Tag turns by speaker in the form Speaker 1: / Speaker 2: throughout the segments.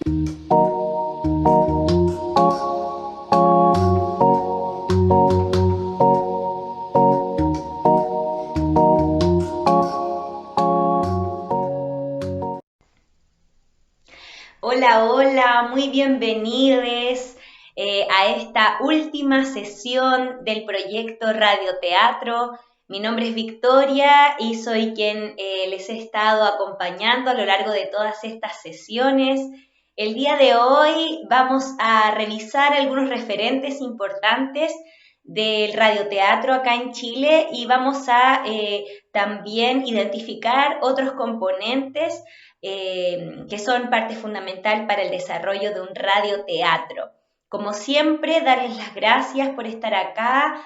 Speaker 1: Hola, hola, muy bienvenidos a esta última sesión del proyecto Radioteatro. Mi nombre es Victoria y soy quien les he estado acompañando a lo largo de todas estas sesiones. El día de hoy vamos a revisar algunos referentes importantes del radioteatro acá en Chile y vamos a también identificar otros componentes que son parte fundamental para el desarrollo de un radioteatro. Como siempre, darles las gracias por estar acá,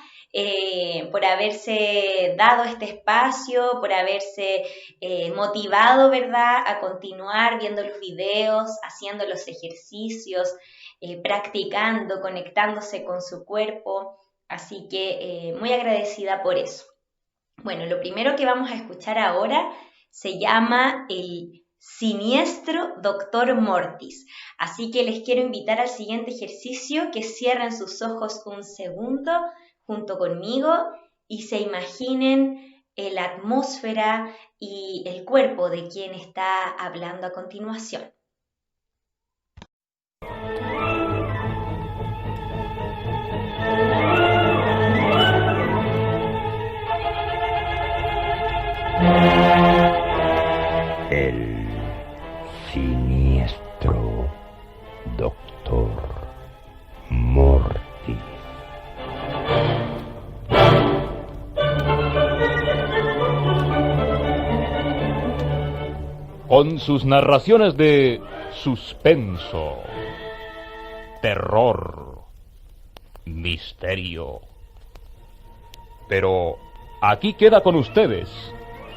Speaker 1: por haberse dado este espacio, por haberse motivado, ¿verdad?, a continuar viendo los videos, haciendo los ejercicios, practicando, conectándose con su cuerpo. Así que muy agradecida por eso. Bueno, lo primero que vamos a escuchar ahora se llama el Siniestro Doctor Mortis. Así que les quiero invitar al siguiente ejercicio, que cierren sus ojos un segundo junto conmigo y se imaginen la atmósfera y el cuerpo de quien está hablando a continuación.
Speaker 2: El siniestro Doctor Mortis.
Speaker 3: Con sus narraciones de suspenso, terror, misterio. Pero aquí queda con ustedes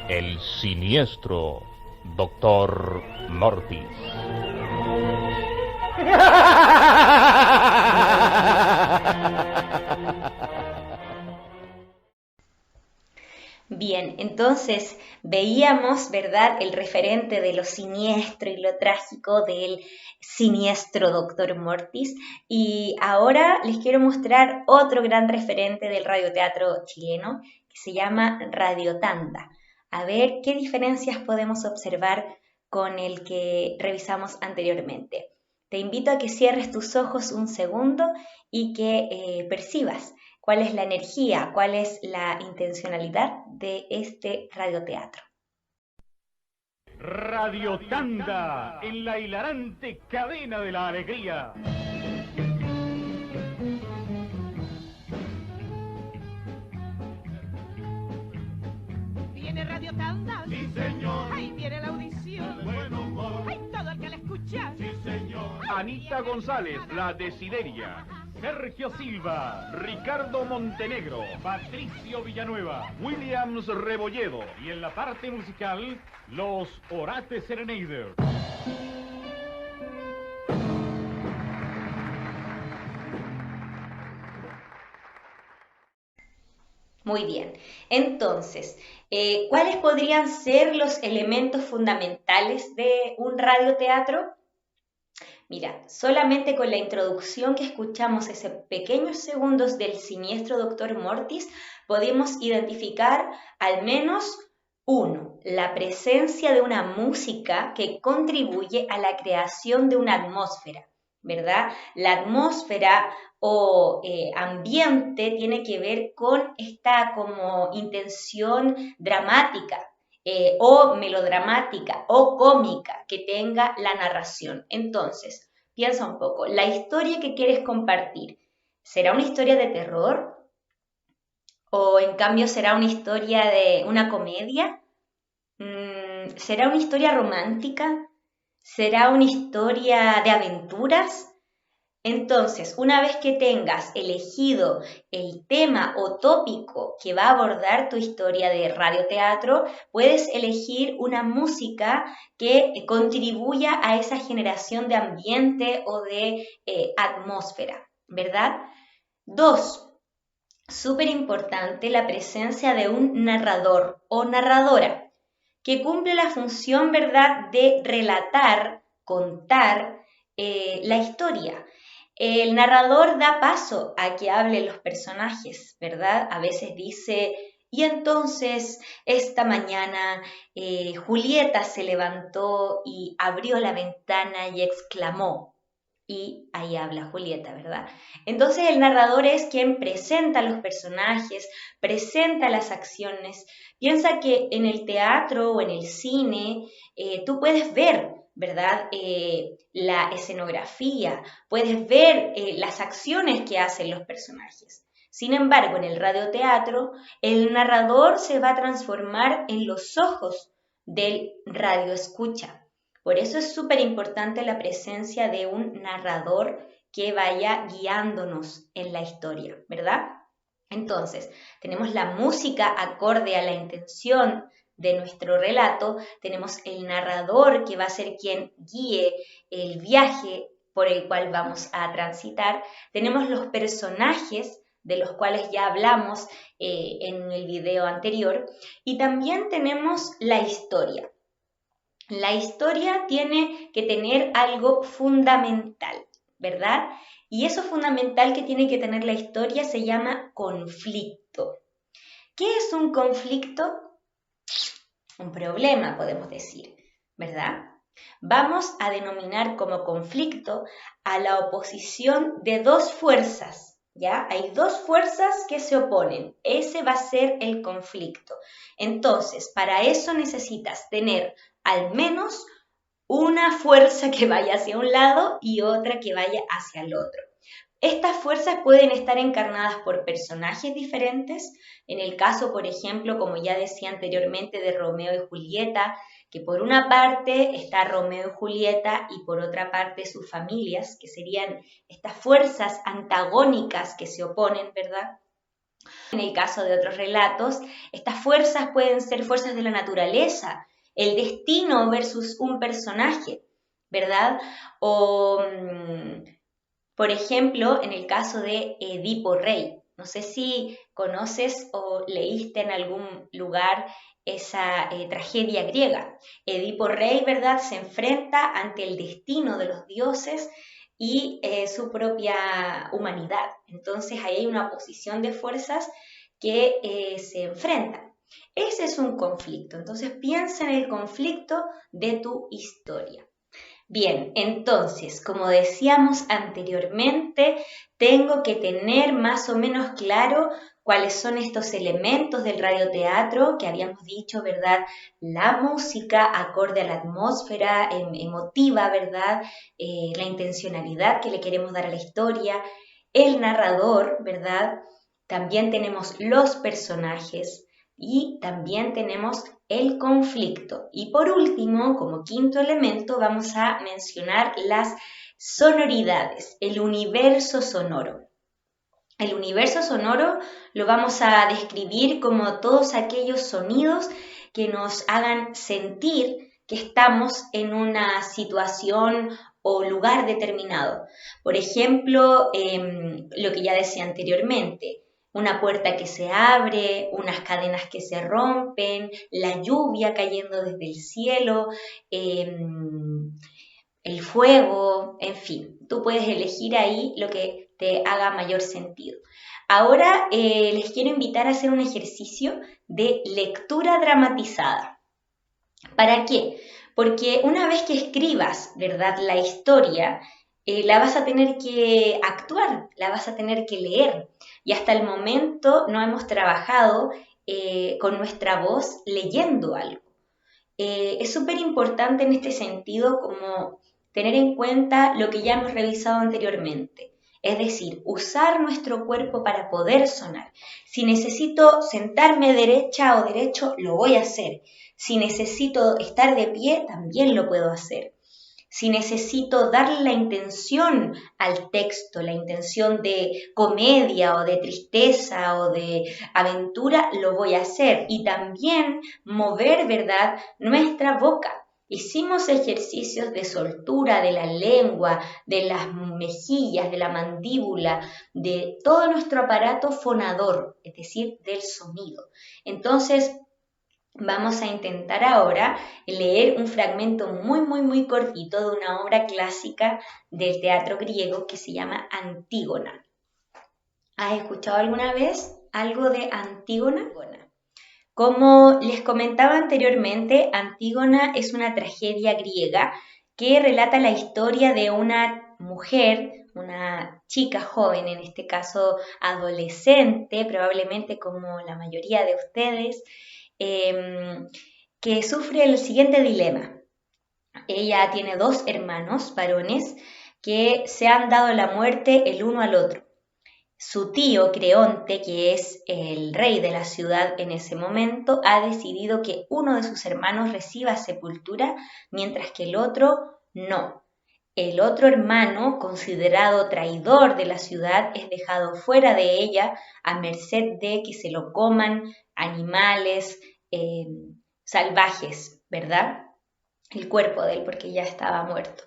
Speaker 3: el siniestro Doctor Mortis.
Speaker 1: Bien, entonces veíamos, ¿verdad?, el referente de lo siniestro y lo trágico del siniestro Doctor Mortis. Y ahora les quiero mostrar otro gran referente del radioteatro chileno, que se llama Radiotanda. A ver qué diferencias podemos observar con el que revisamos anteriormente. Te invito a que cierres tus ojos un segundo y que percibas cuál es la energía, cuál es la intencionalidad de este radioteatro.
Speaker 3: Radio Tanda, en la hilarante cadena de la alegría.
Speaker 4: Viene Radio Tanda.
Speaker 5: Sí, señor.
Speaker 4: Ahí viene la audición.
Speaker 5: Buen humor.
Speaker 4: Ay, todo el que la escucha.
Speaker 5: Sí, señor.
Speaker 3: Anita González, la Desideria. Sergio Silva, Ricardo Montenegro, Patricio Villanueva, Williams Rebolledo y en la parte musical, los Orate Serenaders.
Speaker 1: Muy bien, entonces, ¿cuáles podrían ser los elementos fundamentales de un radioteatro? Mira, solamente con la introducción que escuchamos, esos pequeños segundos del siniestro Doctor Mortis, podemos identificar al menos uno, la presencia de una música que contribuye a la creación de una atmósfera, ¿verdad? La atmósfera o ambiente tiene que ver con esta como intención dramática, o melodramática o cómica que tenga la narración. Entonces, piensa un poco, la historia que quieres compartir, ¿será una historia de terror? ¿O en cambio será una historia de una comedia? ¿Será una historia romántica? ¿Será una historia de aventuras? Entonces, una vez que tengas elegido el tema o tópico que va a abordar tu historia de radioteatro, puedes elegir una música que contribuya a esa generación de ambiente o de atmósfera, ¿verdad? 2. Súper importante la presencia de un narrador o narradora que cumple la función, ¿verdad?, de relatar, contar la historia. El narrador da paso a que hablen los personajes, ¿verdad? A veces dice, y entonces esta mañana Julieta se levantó y abrió la ventana y exclamó, y ahí habla Julieta, ¿verdad? Entonces el narrador es quien presenta los personajes, presenta las acciones. Piensa que en el teatro o en el cine tú puedes ver, ¿verdad? La escenografía, puedes ver las acciones que hacen los personajes. Sin embargo, en el radioteatro, el narrador se va a transformar en los ojos del radioescucha. Por eso es súper importante la presencia de un narrador que vaya guiándonos en la historia, ¿verdad? Entonces, tenemos la música acorde a la intención de nuestro relato, tenemos el narrador que va a ser quien guíe el viaje por el cual vamos a transitar, tenemos los personajes de los cuales ya hablamos en el video anterior, y también tenemos la historia. La historia tiene que tener algo fundamental, ¿verdad? Y eso fundamental que tiene que tener la historia se llama conflicto. ¿Qué es un conflicto? Un problema, podemos decir, ¿verdad? Vamos a denominar como conflicto a la oposición de dos fuerzas, ¿ya? Hay dos fuerzas que se oponen. Ese va a ser el conflicto. Entonces, para eso necesitas tener al menos una fuerza que vaya hacia un lado y otra que vaya hacia el otro. Estas fuerzas pueden estar encarnadas por personajes diferentes. En el caso, por ejemplo, como ya decía anteriormente, de Romeo y Julieta, que por una parte está Romeo y Julieta y por otra parte sus familias, que serían estas fuerzas antagónicas que se oponen, ¿verdad? En el caso de otros relatos, estas fuerzas pueden ser fuerzas de la naturaleza, el destino versus un personaje, ¿verdad? O, por ejemplo, en el caso de Edipo Rey. No sé si conoces o leíste en algún lugar esa tragedia griega. Edipo Rey, ¿verdad?, se enfrenta ante el destino de los dioses y su propia humanidad. Entonces ahí hay una oposición de fuerzas que se enfrentan. Ese es un conflicto. Entonces piensa en el conflicto de tu historia. Bien, entonces, como decíamos anteriormente, tengo que tener más o menos claro cuáles son estos elementos del radioteatro que habíamos dicho, ¿verdad? La música acorde a la atmósfera emotiva, ¿verdad? La intencionalidad que le queremos dar a la historia, el narrador, ¿verdad? También tenemos los personajes y también tenemos el conflicto. Y por último, como quinto elemento, vamos a mencionar las sonoridades, el universo sonoro. El universo sonoro lo vamos a describir como todos aquellos sonidos que nos hagan sentir que estamos en una situación o lugar determinado. Por ejemplo, lo que ya decía anteriormente, una puerta que se abre, unas cadenas que se rompen, la lluvia cayendo desde el cielo, el fuego, en fin, tú puedes elegir ahí lo que te haga mayor sentido. Ahora les quiero invitar a hacer un ejercicio de lectura dramatizada. ¿Para qué? Porque una vez que escribas, ¿verdad?, la historia, la vas a tener que actuar, la vas a tener que leer. Y hasta el momento no hemos trabajado con nuestra voz leyendo algo. Es súper importante en este sentido como tener en cuenta lo que ya hemos revisado anteriormente. Es decir, usar nuestro cuerpo para poder sonar. Si necesito sentarme derecha o derecho, lo voy a hacer. Si necesito estar de pie, también lo puedo hacer. Si necesito darle la intención al texto, la intención de comedia o de tristeza o de aventura, lo voy a hacer. Y también mover, ¿verdad?, nuestra boca. Hicimos ejercicios de soltura de la lengua, de las mejillas, de la mandíbula, de todo nuestro aparato fonador, es decir, del sonido. Entonces, Vamos a intentar ahora leer un fragmento muy cortito de una obra clásica del teatro griego que se llama Antígona. ¿Has escuchado alguna vez algo de Antígona? Como les comentaba anteriormente, Antígona es una tragedia griega que relata la historia de una mujer, una chica joven, en este caso adolescente, probablemente como la mayoría de ustedes, que sufre el siguiente dilema. Ella tiene dos hermanos varones que se han dado la muerte el uno al otro. Su tío Creonte, que es el rey de la ciudad en ese momento, ha decidido que uno de sus hermanos reciba sepultura, mientras que el otro no. El otro hermano, considerado traidor de la ciudad, es dejado fuera de ella a merced de que se lo coman animales salvajes, ¿verdad? El cuerpo de él, porque ya estaba muerto.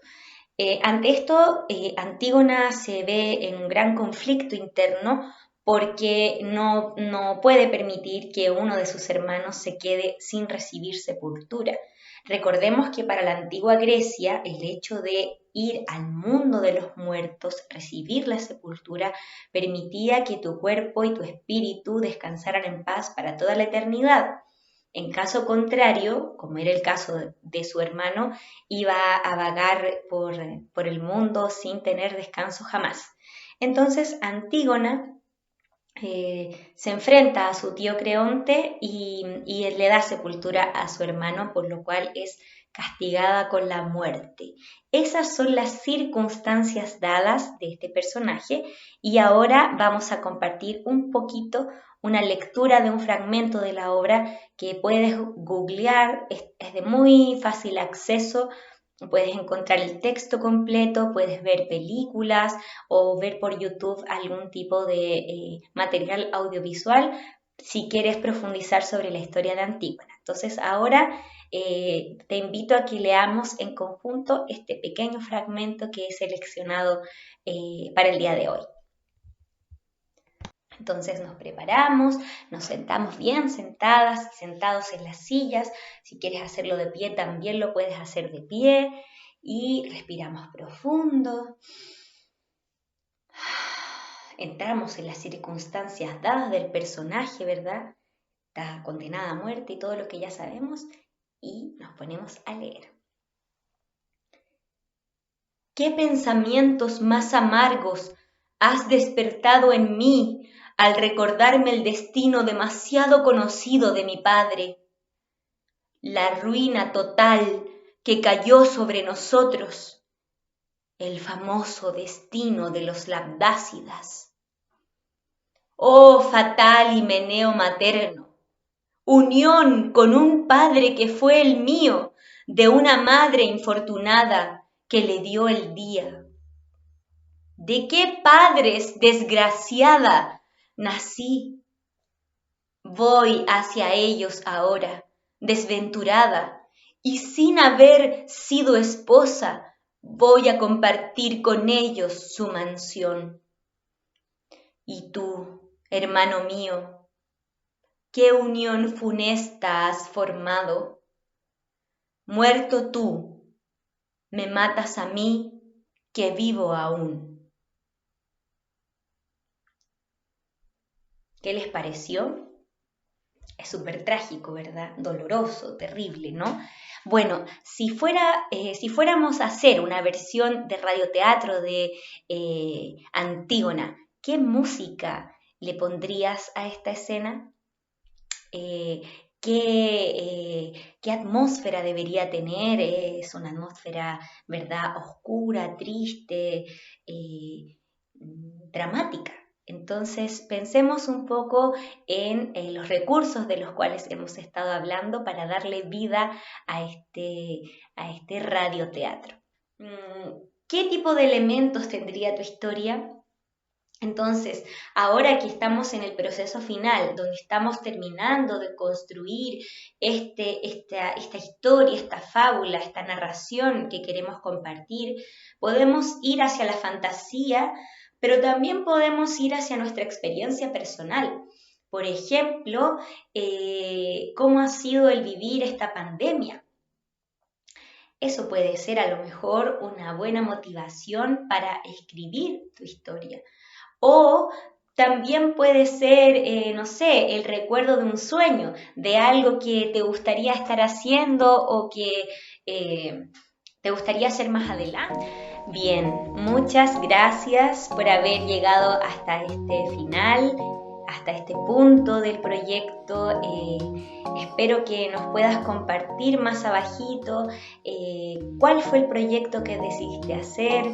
Speaker 1: Ante esto, Antígona se ve en un gran conflicto interno porque no puede permitir que uno de sus hermanos se quede sin recibir sepultura. Recordemos que para la antigua Grecia el hecho de ir al mundo de los muertos, recibir la sepultura, permitía que tu cuerpo y tu espíritu descansaran en paz para toda la eternidad. En caso contrario, como era el caso de su hermano, iba a vagar por el mundo sin tener descanso jamás. Entonces Antígona se enfrenta a su tío Creonte y le da sepultura a su hermano, por lo cual es castigada con la muerte. Esas son las circunstancias dadas de este personaje y ahora vamos a compartir un poquito una lectura de un fragmento de la obra que puedes googlear, es de muy fácil acceso. Puedes encontrar el texto completo, puedes ver películas o ver por YouTube algún tipo de material audiovisual si quieres profundizar sobre la historia de Antígona. Entonces ahora te invito a que leamos en conjunto este pequeño fragmento que he seleccionado para el día de hoy. Entonces nos preparamos, nos sentamos bien sentadas, sentados en las sillas. Si quieres hacerlo de pie, también lo puedes hacer de pie. Y respiramos profundo. Entramos en las circunstancias dadas del personaje, ¿verdad? Está condenada a muerte y todo lo que ya sabemos. Y nos ponemos a leer. ¿Qué pensamientos más amargos has despertado en mí al recordarme el destino demasiado conocido de mi padre? La ruina total que cayó sobre nosotros, el famoso destino de los labdácidas. Oh fatal himeneo materno, unión con un padre que fue el mío, de una madre infortunada que le dio el día. ¿De qué padres, desgraciada, nací? Voy hacia ellos ahora, desventurada, y sin haber sido esposa, voy a compartir con ellos su mansión. Y tú, hermano mío, ¿qué unión funesta has formado? Muerto tú, me matas a mí, que vivo aún. ¿Qué les pareció? Es súper trágico, ¿verdad? Doloroso, terrible, ¿no? Bueno, si fuéramos a hacer una versión de radioteatro de Antígona, ¿qué música le pondrías a esta escena? ¿Qué atmósfera debería tener? Es una atmósfera, ¿verdad? Oscura, triste, dramática. Entonces, pensemos un poco en los recursos de los cuales hemos estado hablando para darle vida a este radioteatro. ¿Qué tipo de elementos tendría tu historia? Entonces, ahora que estamos en el proceso final, donde estamos terminando de construir esta historia, esta fábula, esta narración que queremos compartir, podemos ir hacia la fantasía, pero también podemos ir hacia nuestra experiencia personal. Por ejemplo, cómo ha sido el vivir esta pandemia. Eso puede ser a lo mejor una buena motivación para escribir tu historia. O también puede ser, no sé, el recuerdo de un sueño, de algo que te gustaría estar haciendo o que te gustaría hacer más adelante. Bien, muchas gracias por haber llegado hasta este final, hasta este punto del proyecto. Espero que nos puedas compartir más abajito cuál fue el proyecto que decidiste hacer,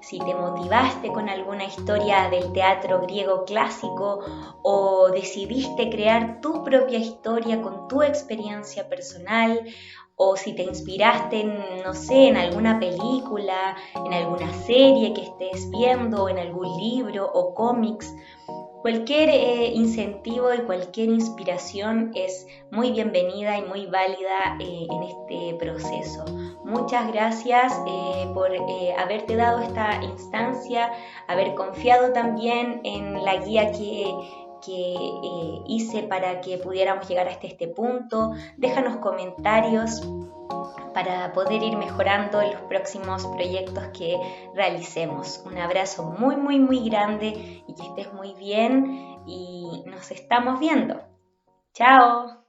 Speaker 1: si te motivaste con alguna historia del teatro griego clásico o decidiste crear tu propia historia con tu experiencia personal, o si te inspiraste en, no sé, en alguna película, en alguna serie que estés viendo, en algún libro o cómics. Cualquier incentivo y cualquier inspiración es muy bienvenida y muy válida en este proceso. Muchas gracias por haberte dado esta instancia, haber confiado también en la guía que hice para que pudiéramos llegar hasta este punto. Déjanos comentarios para poder ir mejorando en los próximos proyectos que realicemos. Un abrazo muy, muy, muy grande y que estés muy bien y nos estamos viendo. ¡Chao!